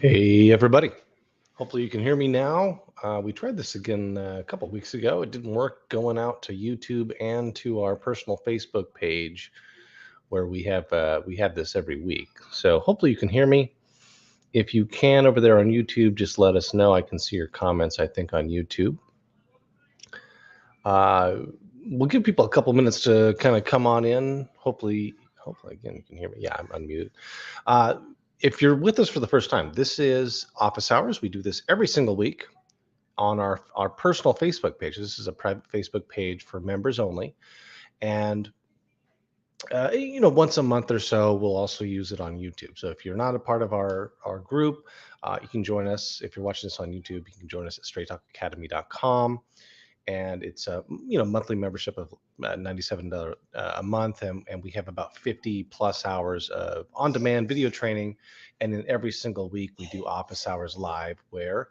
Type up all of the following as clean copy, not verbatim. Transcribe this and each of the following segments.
Hey everybody, hopefully you can hear me now. We tried this again a couple weeks ago. It didn't work going out to YouTube and to our personal Facebook page where we have this every week. So hopefully you can hear me. If you can over there on YouTube, just let us know. I can see your comments, I think, on YouTube. We'll give people a couple minutes to kind of come on in. Hopefully again you can hear me. Yeah, I'm unmuted. If you're with us for the first time, this is Office Hours. We do this every single week on our personal Facebook page. This is a private Facebook page for members only. And, once a month or so, we'll also use it on YouTube. So if you're not a part of our group, you can join us. If you're watching this on YouTube, you can join us at straighttalkacademy.com. And it's a monthly membership of $97 a month, and we have about 50 plus hours of on-demand video training. And then every single week we do Office Hours Live, where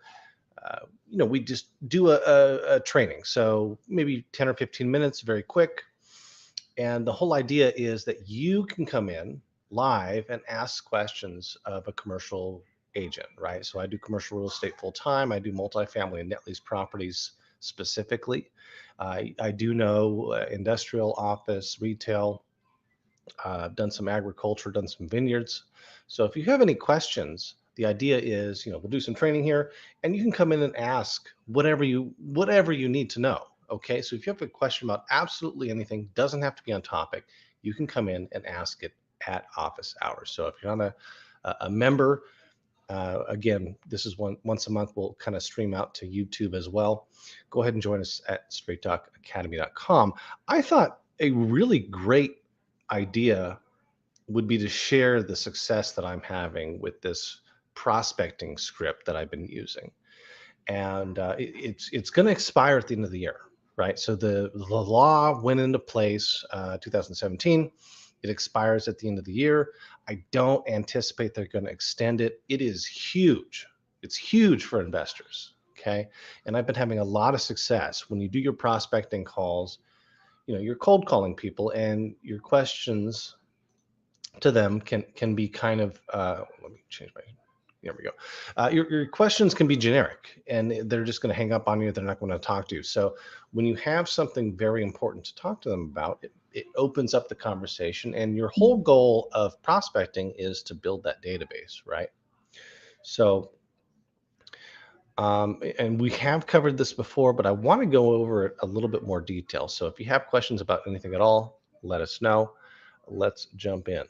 we just do a training, so maybe 10 or 15 minutes, very quick. And the whole idea is that you can come in live and ask questions of a commercial agent, right? So I do commercial real estate full time. I do multifamily and net lease properties specifically. I do know industrial, office, retail. I've done some agriculture, done some vineyards. So if you have any questions, the idea is, we'll do some training here, and you can come in and ask whatever you need to know. Okay, so if you have a question about absolutely anything, doesn't have to be on topic, you can come in and ask it at office hours. So if you're not a member, again, this is once a month. We'll kind of stream out to YouTube as well. Go ahead and join us at straighttalkacademy.com. I thought a really great idea would be to share the success that I'm having with this prospecting script that I've been using. And it's going to expire at the end of the year, right? So the law went into place 2017. It expires at the end of the year. I don't anticipate they're going to extend it. It is huge. It's huge for investors. Okay. And I've been having a lot of success when you do your prospecting calls. You're cold calling people, and your questions to them can be kind of, let me change my, there we go. Your questions can be generic, and they're just going to hang up on you. They're not going to talk to you. So when you have something very important to talk to them about, it opens up the conversation. And your whole goal of prospecting is to build that database, right? So, and we have covered this before, but I want to go over it a little bit more detail. So if you have questions about anything at all, let us know. Let's jump in.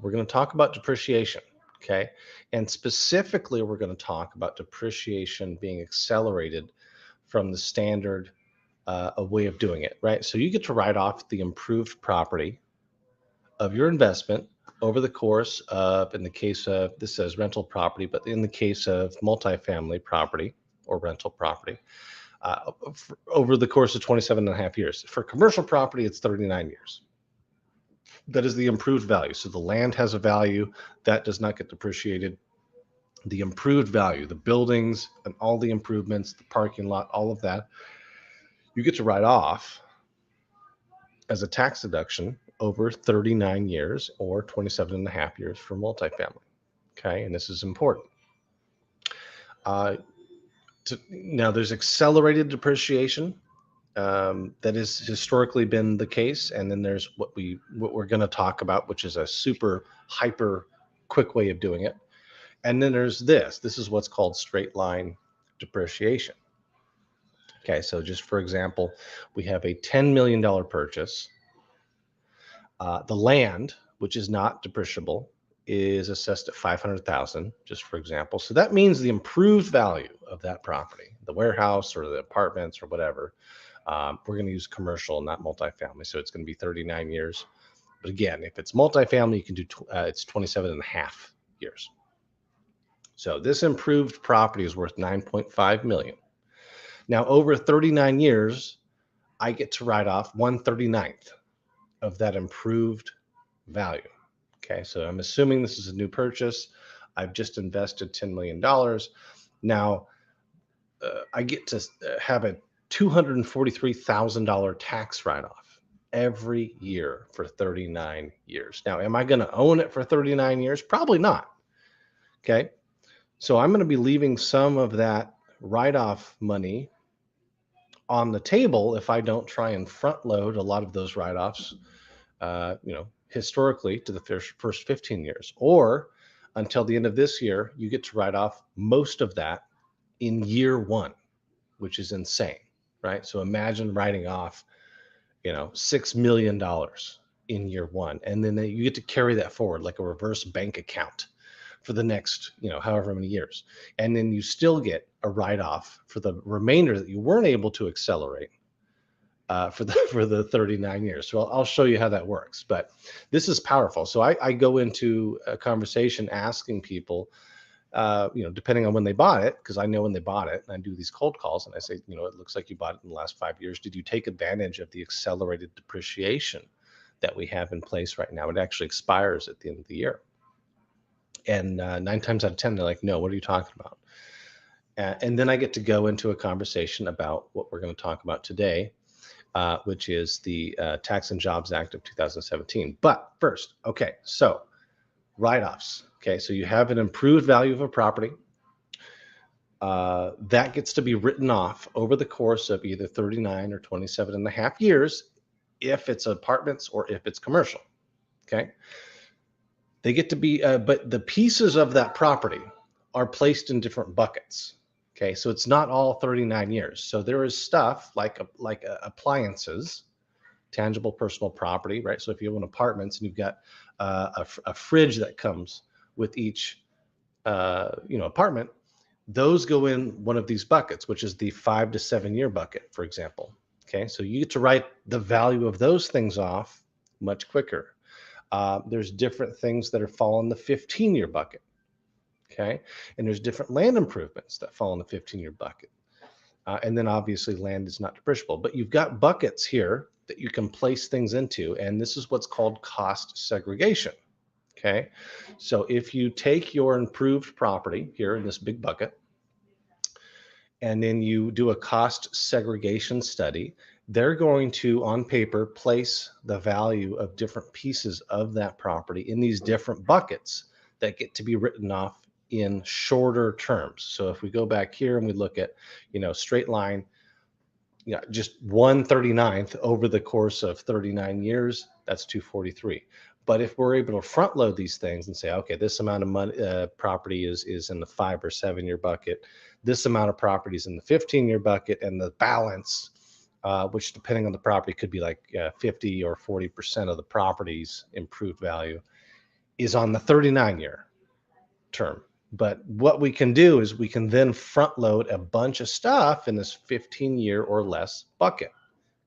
We're going to talk about depreciation. Okay. And specifically, we're going to talk about depreciation being accelerated from the standard a way of doing it, right? So you get to write off the improved property of your investment over the course of, in the case of, this says rental property, but in the case of multifamily property or rental property, over the course of 27 and a half years. For commercial property, it's 39 years. That is the improved value. So the land has a value that does not get depreciated. The improved value, the buildings and all the improvements, the parking lot, all of that, you get to write off as a tax deduction over 39 years or 27 and a half years for multifamily. Okay, and this is important. Now, there's accelerated depreciation. That has historically been the case, and then there's what we're going to talk about, which is a super hyper quick way of doing it. And then there's this is what's called straight line depreciation. Okay, so just for example, we have a $10 million purchase. The land, which is not depreciable, is assessed at $500,000, just for example. So that means the improved value of that property, the warehouse or the apartments or whatever, we're going to use commercial, not multifamily. So it's going to be 39 years. But again, if it's multifamily, you can do it's 27 and a half years. So this improved property is worth 9.5 million. Now, over 39 years, I get to write off 1/39th of that improved value. Okay, so I'm assuming this is a new purchase. I've just invested $10 million. Now, I get to have a $243,000 tax write-off. every year for 39 years. Now, am I going to own it for 39 years? Probably not. Okay. So I'm going to be leaving some of that write-off money on the table if I don't try and front load a lot of those write-offs, historically to the first 15 years, or until the end of this year, you get to write off most of that in year one, which is insane, right? So imagine writing off, $6 million in year one, and then you get to carry that forward like a reverse bank account for the next, however many years. And then you still get a write-off for the remainder that you weren't able to accelerate for the 39 years. So I'll show you how that works. But this is powerful. So I go into a conversation asking people, depending on when they bought it, because I know when they bought it, and I do these cold calls, and I say, it looks like you bought it in the last 5 years. Did you take advantage of the accelerated depreciation that we have in place right now? It actually expires at the end of the year. And 9 times out of 10, they're like, no, what are you talking about? And then I get to go into a conversation about what we're going to talk about today, which is the Tax and Jobs Act of 2017. But first, okay, so write-offs. Okay, so you have an improved value of a property. That gets to be written off over the course of either 39 or 27 and a half years if it's apartments or if it's commercial. Okay. They get to be, but the pieces of that property are placed in different buckets. Okay, so it's not all 39 years. So there is stuff like appliances, tangible personal property, right? So if you own apartments and you've got a fridge that comes with each, apartment, those go in one of these buckets, which is the 5 to 7 year bucket, for example. Okay, so you get to write the value of those things off much quicker. There's different things that fall in the 15-year bucket. Okay, and there's different land improvements that fall in the 15-year bucket. And then obviously land is not depreciable, but you've got buckets here that you can place things into, and this is what's called cost segregation. Okay, so if you take your improved property here in this big bucket, and then you do a cost segregation study, they're going to, on paper, place the value of different pieces of that property in these different buckets that get to be written off in shorter terms. So if we go back here and we look at, straight line, just 1/39th over the course of 39 years, that's 243. But if we're able to front load these things and say, okay, this amount of money, property is in the 5 or 7 year bucket, this amount of property is in the 15-year bucket, and the balance, which depending on the property could be like 50 or 40% of the property's improved value, is on the 39-year term. But what we can do is we can then front load a bunch of stuff in this 15-year or less bucket.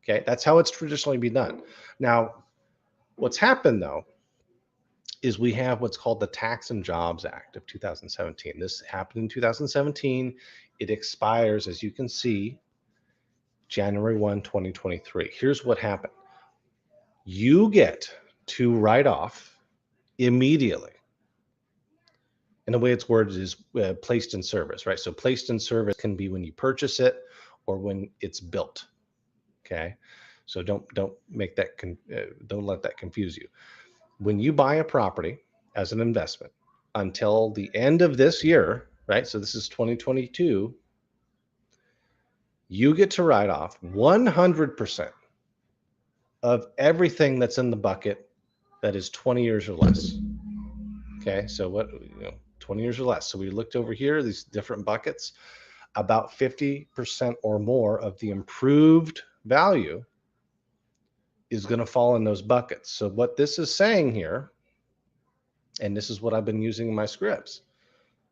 Okay, that's how it's traditionally been done. Now, what's happened though is we have what's called the Tax and Jobs Act of 2017. This happened in 2017. It expires, as you can see, January 1, 2023. Here's what happened. You get to write off immediately. And the way it's worded is placed in service, right? So placed in service can be when you purchase it or when it's built. Okay, so don't make that don't let that confuse you. When you buy a property as an investment until the end of this year, right? So this is 2022. You get to write off 100% of everything that's in the bucket that is 20 years or less. Okay, so what, 20 years or less. So we looked over here, these different buckets, about 50% or more of the improved value is going to fall in those buckets. So what this is saying here, and this is what I've been using in my scripts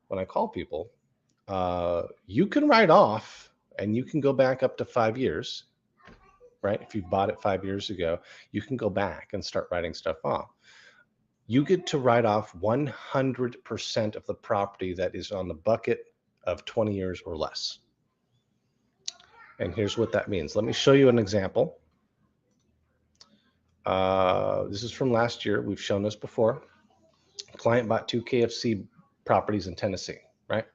when I call people, you can write off and you can go back up to 5 years, right? If you bought it 5 years ago, you can go back and start writing stuff off. You get to write off 100% of the property that is on the bucket of 20 years or less. And here's what that means. Let me show you an example. This is from last year. We've shown this before. A client bought 2 KFC properties in Tennessee, right?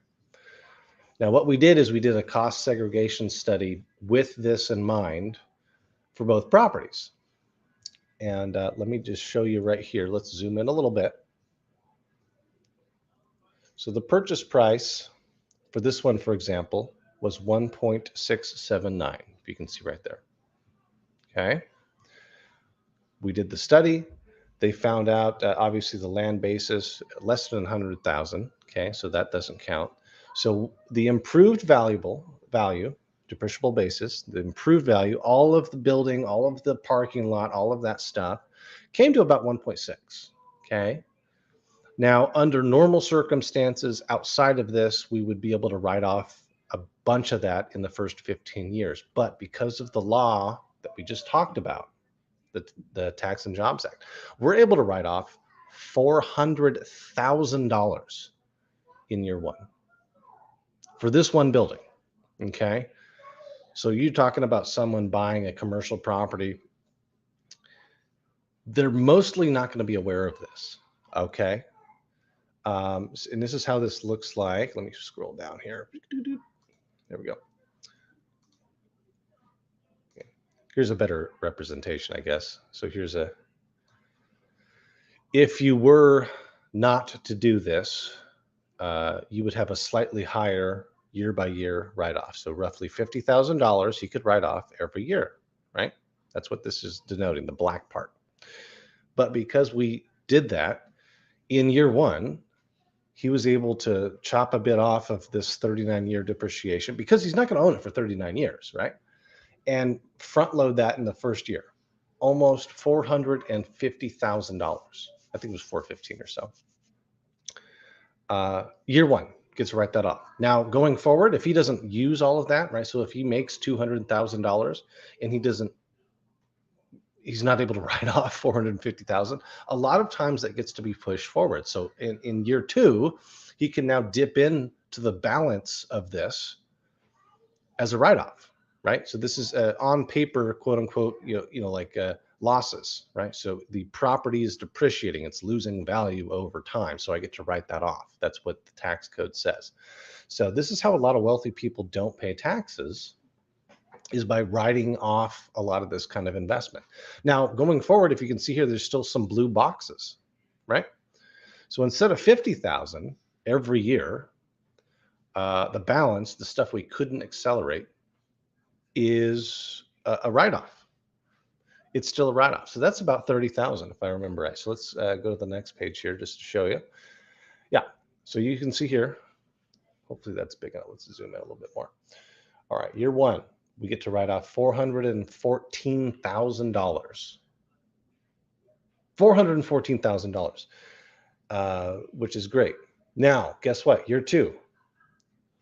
Now, what we did is we did a cost segregation study with this in mind for both properties. And let me just show you right here. Let's zoom in a little bit. So the purchase price for this one, for example, was 1.679, if you can see right there. Okay. We did the study. They found out, obviously, the land basis less than 100,000. Okay, so that doesn't count. So the improved value, depreciable basis, the improved value, all of the building, all of the parking lot, all of that stuff, came to about 1.6. Okay. Now, under normal circumstances outside of this, we would be able to write off a bunch of that in the first 15 years. But because of the law that we just talked about, the Tax and Jobs Act, we're able to write off $400,000 in year one for this one building. Okay. So you're talking about someone buying a commercial property. They're mostly not going to be aware of this. Okay. And this is how this looks like. Let me scroll down here. There we go. Okay. Here's a better representation, I guess. So here's a, if you were not to do this, you would have a slightly higher year by year write-off. So roughly $50,000 he could write off every year, right? That's what this is denoting, the black part. But because we did that in year one, he was able to chop a bit off of this 39-year depreciation because he's not going to own it for 39 years, right? And front load that in the first year, almost $450,000. I think it was 415 or so. Year one gets to write that off. Now, going forward, if he doesn't use all of that, right? So if he makes $200,000 and he's not able to write off 450,000, a lot of times that gets to be pushed forward. So in year two, he can now dip in to the balance of this as a write-off, right? So this is on paper, quote unquote, like losses, right? So the property is depreciating, it's losing value over time. So I get to write that off. That's what the tax code says. So this is how a lot of wealthy people don't pay taxes, is by writing off a lot of this kind of investment. Now, going forward, if you can see here, there's still some blue boxes, right? So instead of 50,000 every year, the balance, the stuff we couldn't accelerate, is a write-off. It's still a write-off. So that's about 30,000 if I remember right. So let's go to the next page here just to show you. Yeah, so you can see here, hopefully that's big enough. Let's zoom in a little bit more. All right, year one, we get to write off $414,000. $414,000, which is great. Now, guess what? Year two,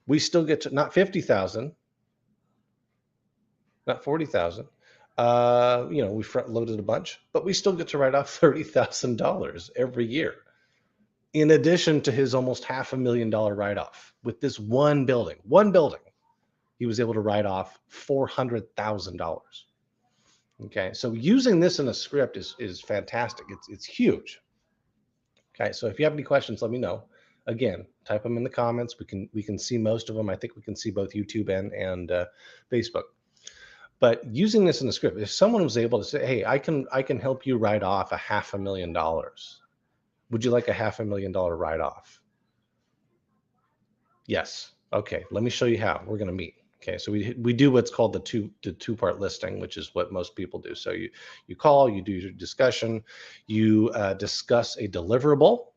we still get to, not 50,000, not 40,000. We front loaded a bunch, but we still get to write off $30,000 every year, in addition to his almost $500,000 write-off. With this one building, he was able to write off $400,000. Okay, so using this in a script is fantastic. It's huge. Okay, so if you have any questions, let me know. Again, type them in the comments. We can see most of them. I think we can see both YouTube and Facebook. But using this in the script, if someone was able to say, "Hey, I can help you write off $500,000. Would you like a $500,000 write-off?" Yes. Okay, let me show you how. We're going to meet. Okay, so we do what's called the two-part listing, which is what most people do. So you call, you do your discussion, you discuss a deliverable,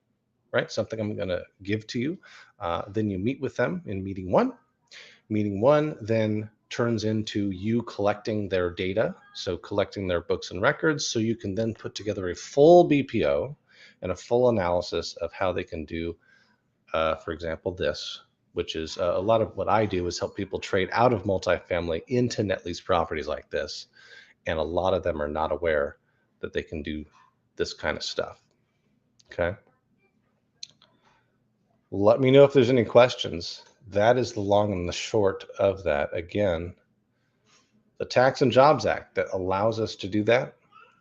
right? Something I'm going to give to you. Then you meet with them in meeting one. Meeting one then turns into you collecting their data, so collecting their books and records, so you can then put together a full BPO and a full analysis of how they can do, for example, this, which is a lot of what I do is help people trade out of multifamily into net lease properties like this. And a lot of them are not aware that they can do this kind of stuff. Okay. Let me know if there's any questions. That is the long and the short of that. Again, the Tax and Jobs Act that allows us to do that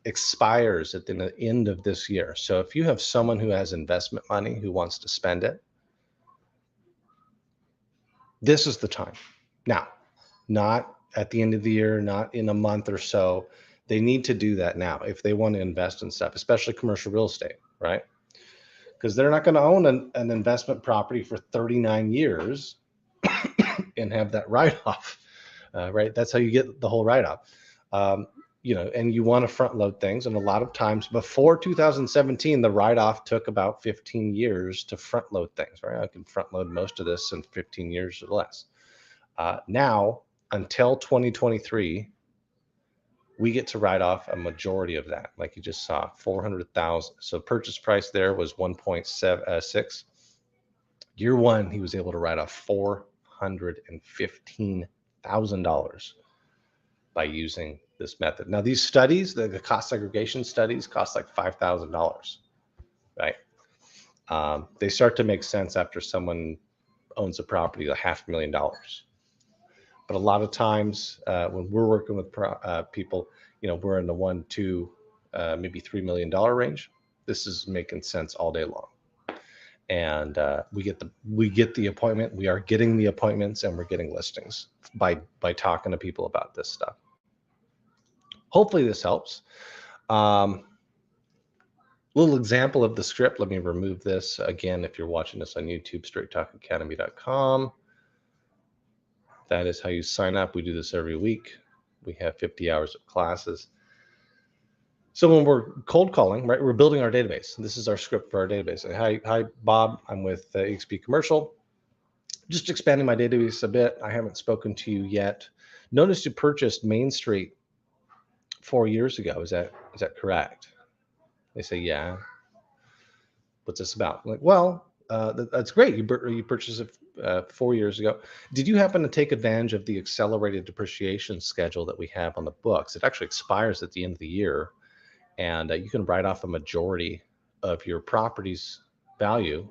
expires at the end of this year. So if you have someone who has investment money who wants to spend it, this is the time. Now, not at the end of the year, not in a month or so. They need to do that now if they want to invest in stuff, especially commercial real estate, right? Because they're not going to own an investment property for 39 years and have that write-off, right? That's how you get the whole write-off. And you want to front load things. And a lot of times before 2017, the write-off took about 15 years to front load things, right? I can front load most of this in 15 years or less. Now, until 2023, we get to write off a majority of that. Like you just saw, 400,000. So purchase price there was 1.6. Year one, he was able to write off $415,000 by using this method. Now, these studies, the cost segregation studies, cost like $5,000, right? They start to make sense after someone owns a property of $500,000. But a lot of times when we're working with people, we're in the $1, $2, maybe $3 million range. This is making sense all day long. And we get the appointment. We are getting the appointments, and we're getting listings by talking to people about this stuff. Hopefully this helps. Little example of the script. Let me remove this again. If you're watching this on YouTube, straighttalkacademy.com. That is how you sign up. We do this every week. We have 50 hours of classes. So when we're cold calling, right, we're building our database. This is our script for our database. Hi, Bob. I'm with EXP Commercial. Just expanding my database a bit. I haven't spoken to you yet. Notice you purchased Main Street 4 years ago. Is that correct? They say, yeah. What's this about? I'm like, well, that's great. You purchased it 4 years ago. Did you happen to take advantage of the accelerated depreciation schedule that we have on the books? It actually expires at the end of the year, and you can write off a majority of your property's value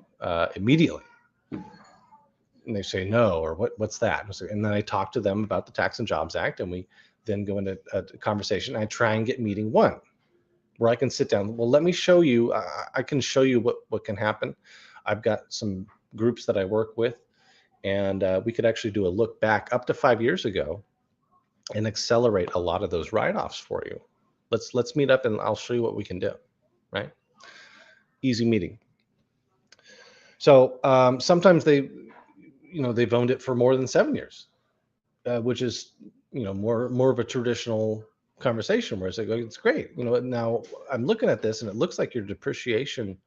immediately. And they say no, or what's that? And then I talk to them about the Tax and Jobs Act, and we then go into a conversation. I try and get meeting one, where I can sit down. Well, let me show you. I can show you what can happen. I've got some groups that I work with, and we could actually do a look back up to 5 years ago and accelerate a lot of those write-offs for you. Let's meet up, and I'll show you what we can do, right? Easy meeting. So sometimes they've owned it for more than 7 years, which is more of a traditional conversation where it's like, it's great. Now I'm looking at this and it looks like your depreciation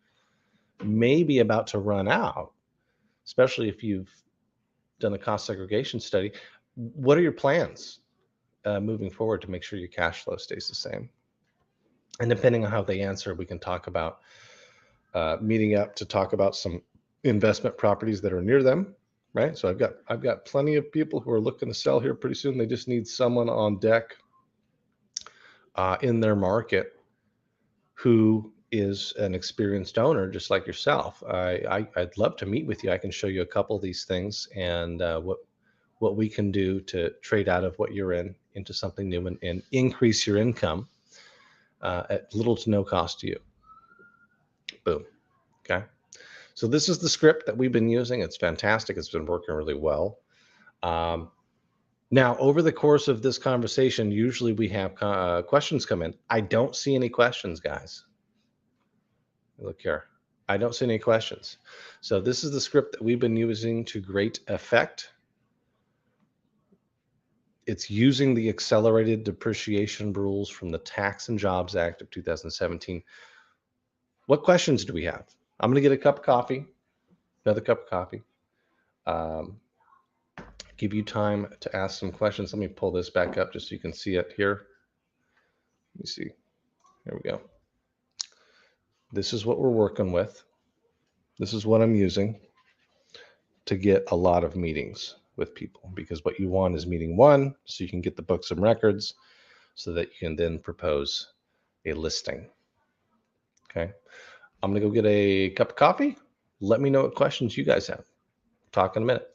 may be about to run out, especially if you've done a cost segregation study. What are your plans moving forward to make sure your cash flow stays the same? And depending on how they answer, we can talk about meeting up to talk about some investment properties that are near them, right? So I've got plenty of people who are looking to sell here pretty soon. They just need someone on deck in their market who is an experienced owner, just like yourself. I'd love to meet with you. I can show you a couple of these things and what we can do to trade out of what you're in into something new and increase your income at little to no cost to you. Boom. Okay. So this is the script that we've been using. It's fantastic. It's been working really well. Now, over the course of this conversation, usually we have questions come in. I don't see any questions, guys. Look here. I don't see any questions. So this is the script that we've been using to great effect. It's using the accelerated depreciation rules from the Tax and Jobs Act of 2017. What questions do we have? I'm going to get a cup of coffee, another cup of coffee. Give you time to ask some questions. Let me pull this back up just so you can see it here. Let me see. Here we go. This is what we're working with. This is what I'm using to get a lot of meetings with people, because what you want is meeting one, so you can get the books and records so that you can then propose a listing. Okay. I'm going to go get a cup of coffee. Let me know what questions you guys have. Talk in a minute.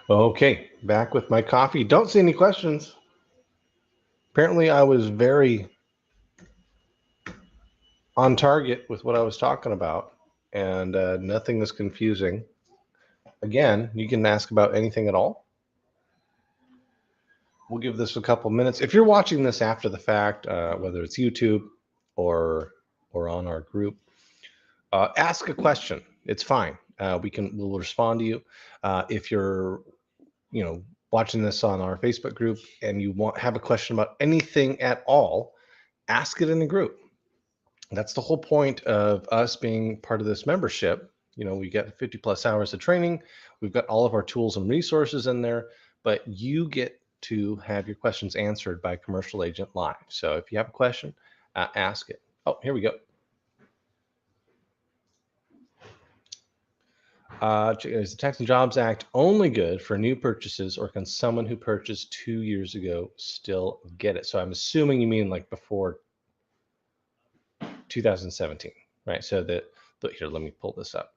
Okay, back with my coffee. Don't see any questions. Apparently, I was very on target with what I was talking about, and nothing is confusing. Again, you can ask about anything at all. We'll give this a couple minutes. If you're watching this after the fact, whether it's YouTube or on our group, ask a question. It's fine. We'll respond to you. If you're watching this on our Facebook group and you have a question about anything at all, ask it in the group. That's the whole point of us being part of this membership. We get 50 plus hours of training. We've got all of our tools and resources in there, but you get to have your questions answered by Commercial Agent Live. So if you have a question, ask it. Oh, here we go. Is the Tax and Jobs Act only good for new purchases, or can someone who purchased 2 years ago still get it? So I'm assuming you mean like before 2017, right? So here, let me pull this up.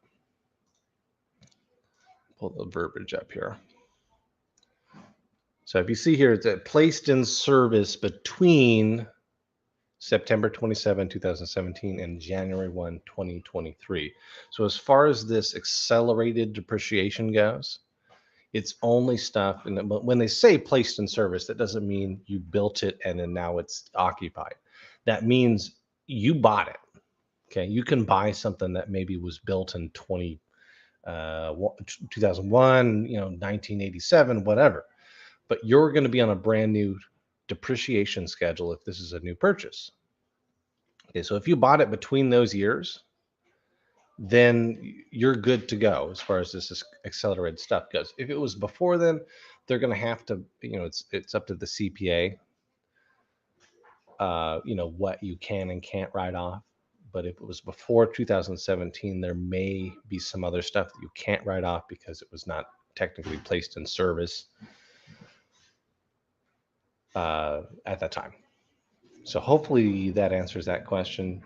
Pull the verbiage up here. So if you see here, it's placed in service between September 27, 2017 and January 1, 2023. So as far as this accelerated depreciation goes, it's only stuff, and when they say placed in service, that doesn't mean you built it and then now it's occupied. That means you bought it. Okay, you can buy something that maybe was built in 2001, 1987, whatever, but you're going to be on a brand new depreciation schedule if this is a new purchase. Okay, so if you bought it between those years, then you're good to go as far as this accelerated stuff goes. If it was before then, they're going to have to, it's up to the CPA, what you can and can't write off. But if it was before 2017, there may be some other stuff that you can't write off because it was not technically placed in service at that time. So hopefully that answers that question.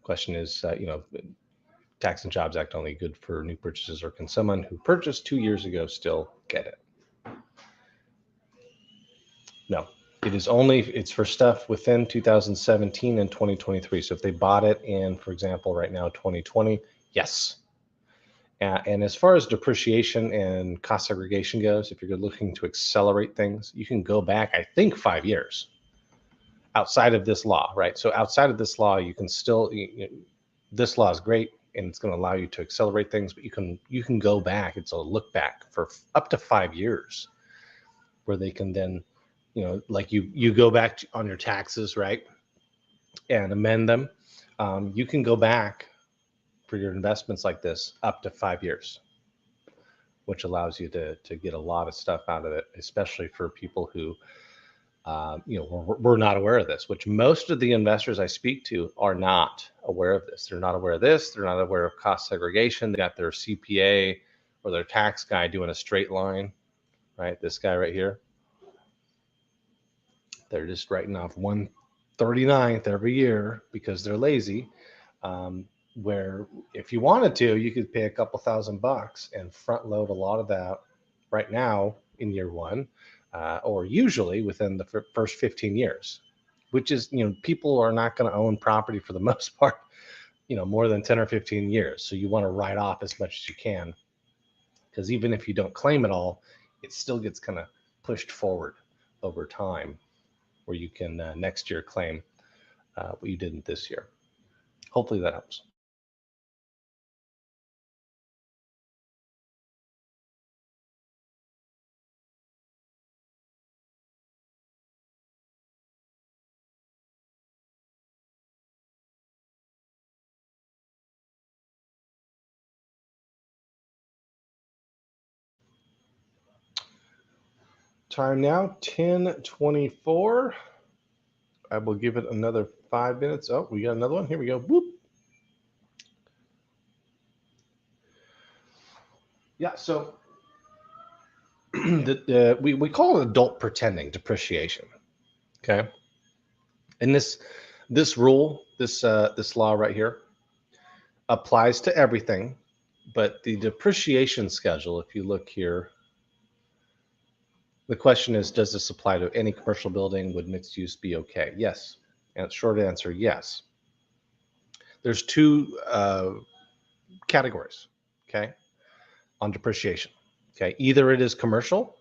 Question is, Tax and Jobs Act only good for new purchases, or can someone who purchased 2 years ago still get it? No, it's for stuff within 2017 and 2023. So if they bought it in, for example, right now, 2020, yes. And as far as depreciation and cost segregation goes, if you're looking to accelerate things, you can go back, I think, 5 years outside of this law, right? So outside of this law, you can still, this law is great and it's going to allow you to accelerate things, but you can go back. It's a look back for up to 5 years, where they can then, like you go back on your taxes, right, and amend them. You can go back for your investments like this up to 5 years, which allows you to get a lot of stuff out of it, especially for people who, we're not aware of this, which most of the investors I speak to are not aware of this. They're not aware of this. They're not aware of cost segregation. They got their CPA or their tax guy doing a straight line, right? This guy right here. They're just writing off 1/39th every year because they're lazy. Where if you wanted to, you could pay a couple $1,000 and front load a lot of that right now in year one, or usually within the first 15 years, which is, people are not going to own property for the most part, more than 10 or 15 years. So you want to write off as much as you can, because even if you don't claim it all, it still gets kind of pushed forward over time, where you can next year claim what you didn't this year. Hopefully that helps. Time now, 10:24. I will give it another 5 minutes. Oh, we got another one. Here we go. Whoop. Yeah, so we call it adult pretending depreciation. Okay. And this rule, this law right here, applies to everything But the depreciation schedule, if you look here, the question is, does this apply to any commercial building? Would mixed use be okay? Yes. And short answer, yes. There's two categories, okay, on depreciation. Okay, either it is commercial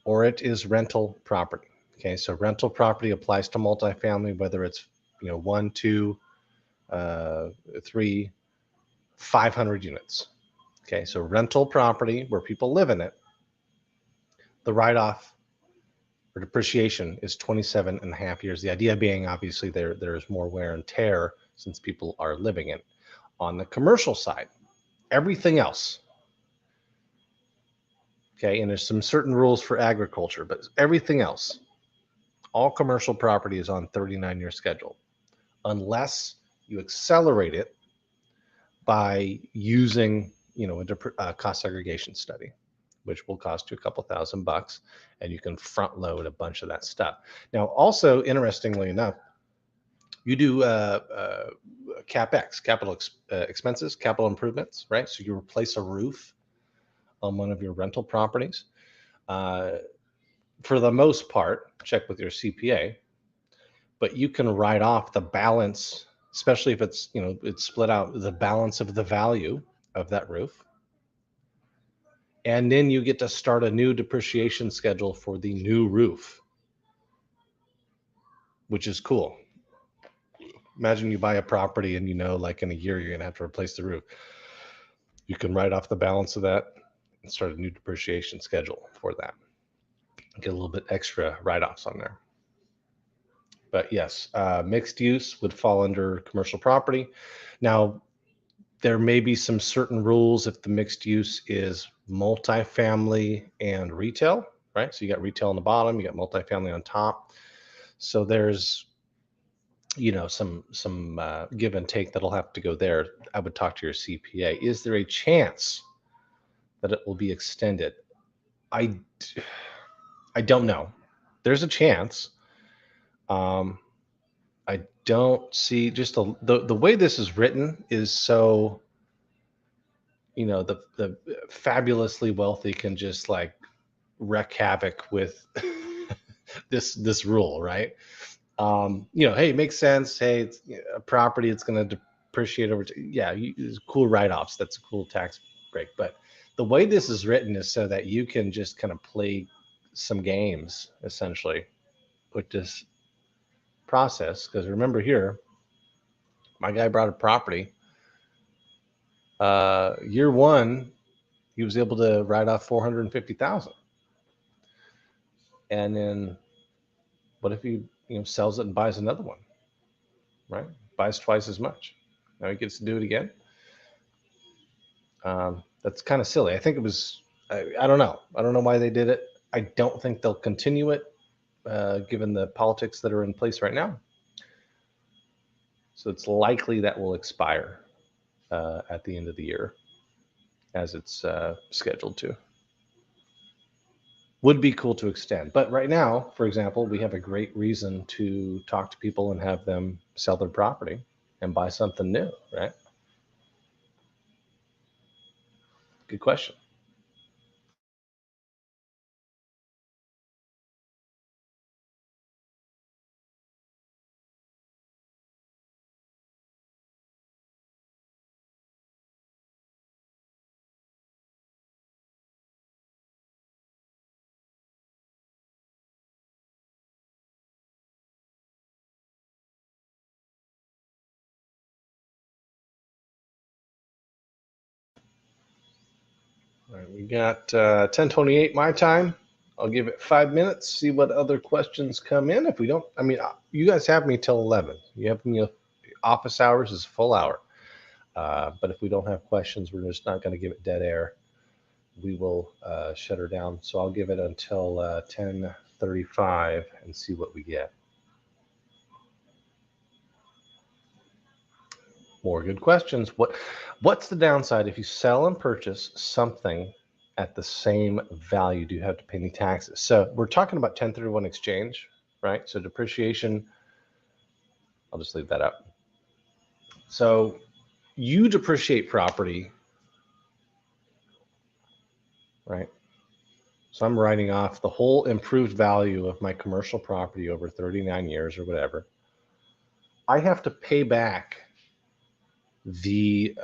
or it is rental property. Okay, so rental property applies to multifamily, whether it's 1, 2, 3, 500 units. Okay, so rental property where people live in it, the write-off for depreciation is 27 and a half years. The idea being, obviously, there's more wear and tear since people are living in it. On the commercial side, everything else, okay, and there's some certain rules for agriculture, but everything else, all commercial property is on 39-year schedule, unless you accelerate it by using, a cost segregation study, which will cost you a couple $1,000, and you can front load a bunch of that stuff. Now, also, interestingly enough, you do CapEx, capital expenses, capital improvements, right? So you replace a roof on one of your rental properties. For the most part, check with your CPA, but you can write off the balance, especially if it's, it's split out, the balance of the value of that roof. And then you get to start a new depreciation schedule for the new roof, which is cool. Imagine you buy a property and like in a year, you're going to have to replace the roof. You can write off the balance of that and start a new depreciation schedule for that. Get a little bit extra write-offs on there. But yes, mixed use would fall under commercial property. Now, there may be some certain rules if the mixed use is multifamily and retail, right? So you got retail on the bottom, you got multifamily on top. So there's, some give and take that'll have to go there. I would talk to your CPA. Is there a chance that it will be extended? I don't know. There's a chance. I don't see just the way this is written is so, the fabulously wealthy can just like wreak havoc with this rule, right? Hey, it makes sense. Hey, it's a property, it's going to depreciate over cool write-offs. That's a cool tax break. But the way this is written is so that you can just kind of play some games essentially with this process. Because remember here, my guy brought a property. Year one, he was able to write off $450,000. And then what if he sells it and buys another one, right? Buys twice as much. Now he gets to do it again. That's kind of silly. I think it was, I don't know. I don't know why they did it. I don't think they'll continue it, given the politics that are in place right now. So it's likely that will expire at the end of the year, as it's scheduled to. Would be cool to extend. But right now, for example, we have a great reason to talk to people and have them sell their property and buy something new, right? Good question. All right, we got 10:28 my time. I'll give it 5 minutes, see what other questions come in. If we don't, you guys have me till 11. You have me, office hours is a full hour. But if we don't have questions, we're just not going to give it dead air. We will shut her down. So I'll give it until 10:35 and see what we get. More good questions. What's the downside if you sell and purchase something at the same value? Do you have to pay any taxes? So we're talking about 1031 exchange, right? So depreciation, I'll just leave that up. So you depreciate property right? So I'm writing off the whole improved value of my commercial property over 39 years or whatever. I have to pay back the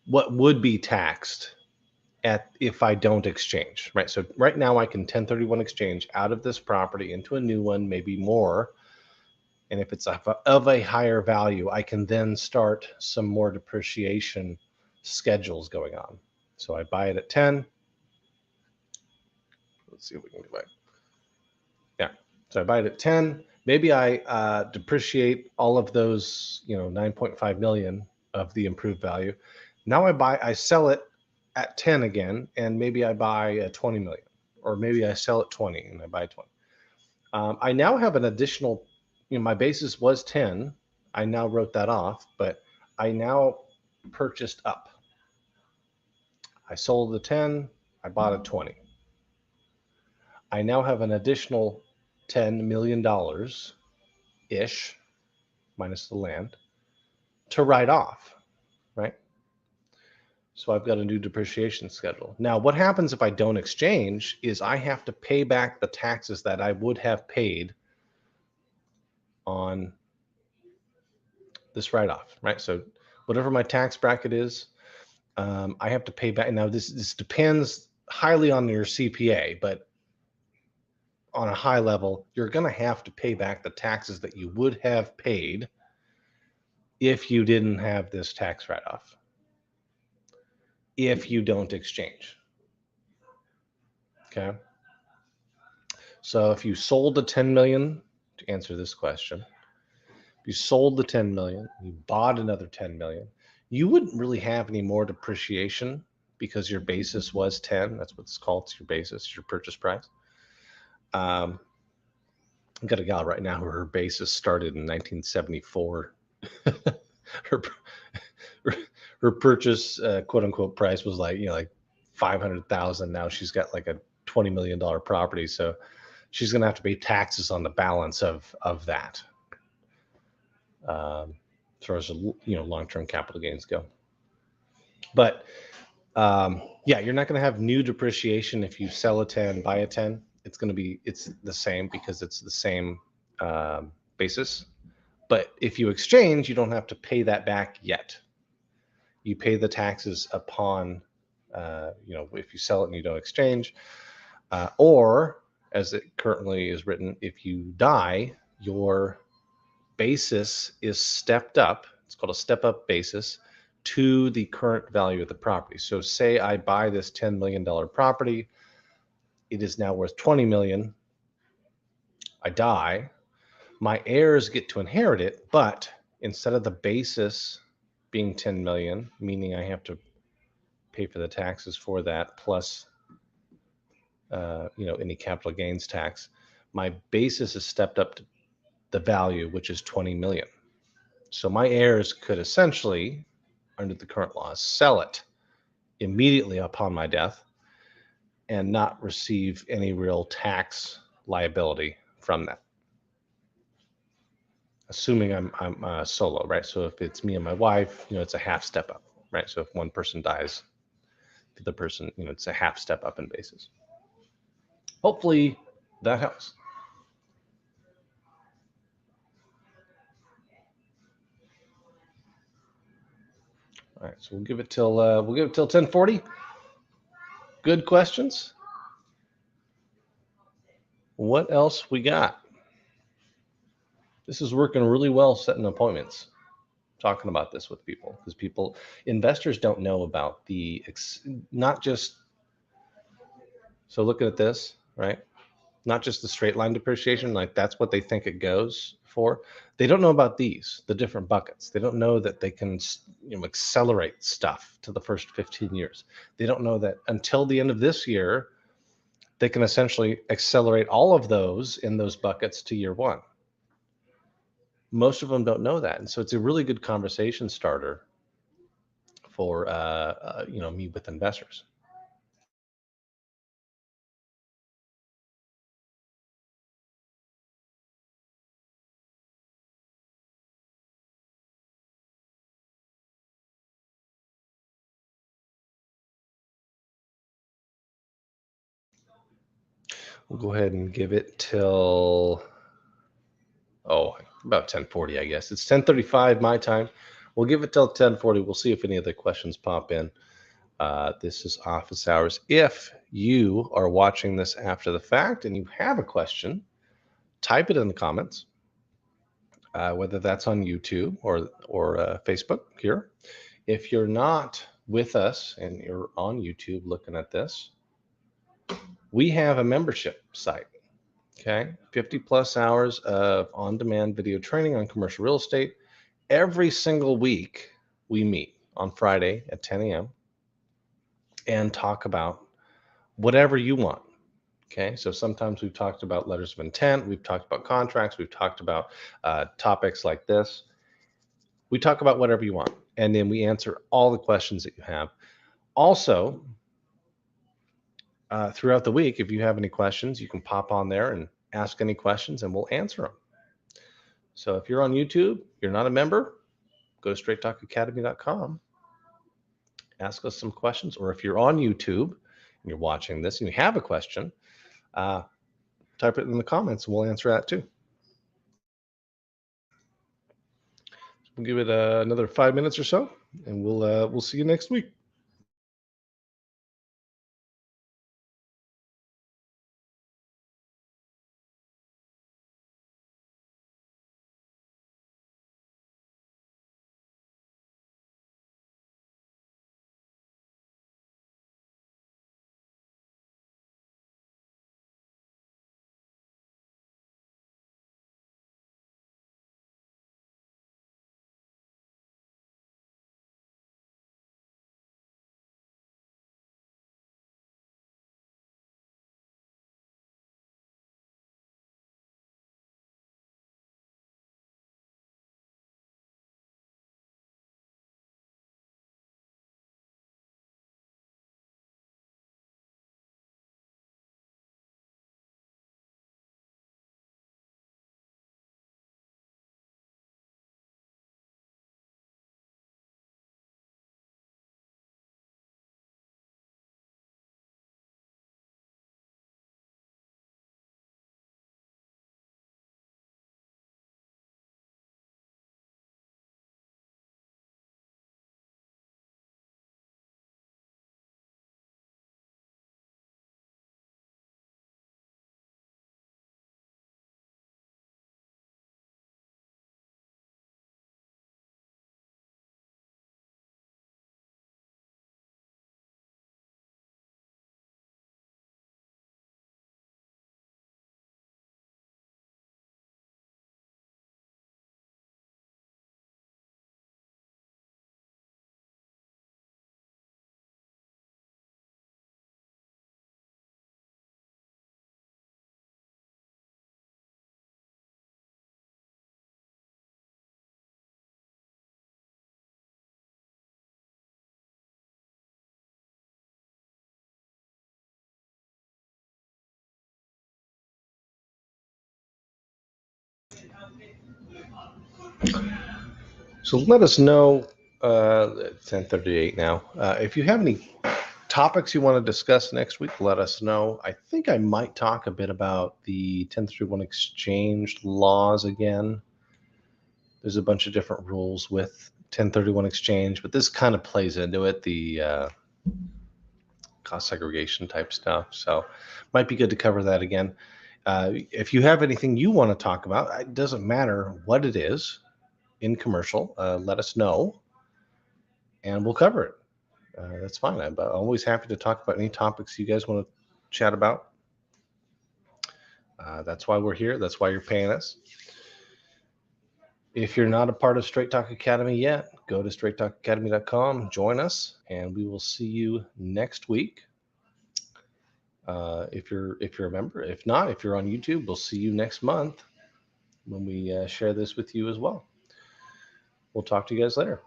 what would be taxed if I don't exchange, right? So right now I can 1031 exchange out of this property into a new one, maybe more. And if it's of a higher value, I can then start some more depreciation schedules going on. So I buy it at 10. Let's see if we can do it. Yeah. So I buy it at 10. Maybe I depreciate all of those, 9.5 million of the improved value. Now I sell it at 10 again, and maybe I buy 20 million, or maybe I sell at 20 and I buy 20. I now have an additional, my basis was 10. I now wrote that off, but I now purchased up. I sold the 10, I bought a 20. I now have an additional $10 million ish, minus the land, to write off, right? So I've got a new depreciation schedule. Now, what happens if I don't exchange is I have to pay back the taxes that I would have paid on this write-off, right? So whatever my tax bracket is, I have to pay back. Now, this depends highly on your CPA, but on a high level, you're going to have to pay back the taxes that you would have paid if you didn't have this tax write-off, if you don't exchange. Okay. So if you sold the 10 million, to answer this question, if you sold the 10 million, you bought another 10 million, you wouldn't really have any more depreciation because your basis was 10. That's what it's called. It's your basis, your purchase price. I've got a gal right now who her basis started in 1974. her, her purchase quote unquote price was like 500,000. Now she's got like a $20 million property. So she's going to have to pay taxes on the balance of that. As far as long-term capital gains go. But yeah, you're not going to have new depreciation if you sell a 10, buy a 10. It's the same because it's the same basis. But if you exchange, you don't have to pay that back yet. You pay the taxes upon, if you sell it and you don't exchange, or as it currently is written, if you die, your basis is stepped up. It's called a step up basis to the current value of the property. So say I buy this $10 million property. It is now worth 20 million. I die. My heirs get to inherit it, but instead of the basis being 10 million, meaning I have to pay for the taxes for that plus any capital gains tax, my basis is stepped up to the value, which is 20 million. So my heirs could essentially, under the current laws, sell it immediately upon my death and not receive any real tax liability from that. Assuming I'm solo, right? So if it's me and my wife, it's a half step up, right? So if one person dies, the other person, it's a half step up in basis. Hopefully that helps. All right, so we'll give it till 10:40. Good questions. What else we got? This is working really well setting appointments, talking about this with people, because investors don't know about not just, so looking at this, right? Not just the straight line depreciation, like that's what they think it goes for. They don't know about the different buckets. They don't know that they can accelerate stuff to the first 15 years. They don't know that until the end of this year, they can essentially accelerate all of those in those buckets to year one. Most of them don't know that. And so it's a really good conversation starter for me with investors. We'll go ahead and give it till, about 10:40, I guess. It's 10:35 my time. We'll give it till 10:40. We'll see if any other questions pop in. This is office hours. If you are watching this after the fact and you have a question, type it in the comments, whether that's on YouTube or Facebook here. If you're not with us and you're on YouTube looking at this, we have a membership site. Okay, 50 plus hours of on-demand video training on commercial real estate. Every single week we meet on Friday at 10 a.m. and talk about whatever you want. Okay, so sometimes we've talked about letters of intent, we've talked about contracts, we've talked about topics like this. We talk about whatever you want, and then we answer all the questions that you have. Also, throughout the week, if you have any questions, you can pop on there and ask any questions, and we'll answer them. So if you're on YouTube, you're not a member, go to straighttalkacademy.com, ask us some questions. Or if you're on YouTube and you're watching this and you have a question, type it in the comments and we'll answer that too. We'll give it another 5 minutes or so, and we'll see you next week. So let us know, 10:38 now. If you have any topics you want to discuss next week, let us know. I think I might talk a bit about the 1031 exchange laws again. There's a bunch of different rules with 1031 exchange, but this kind of plays into it, the cost segregation type stuff. So might be good to cover that again. If you have anything you want to talk about, it doesn't matter what it is in commercial, let us know and we'll cover it. That's fine. I'm always happy to talk about any topics you guys want to chat about. That's why we're here. That's why you're paying us. If you're not a part of Straight Talk Academy yet, go to straighttalkacademy.com, join us, and we will see you next week. If you're a member. If not, if you're on YouTube, we'll see you next month when we share this with you as well. We'll talk to you guys later.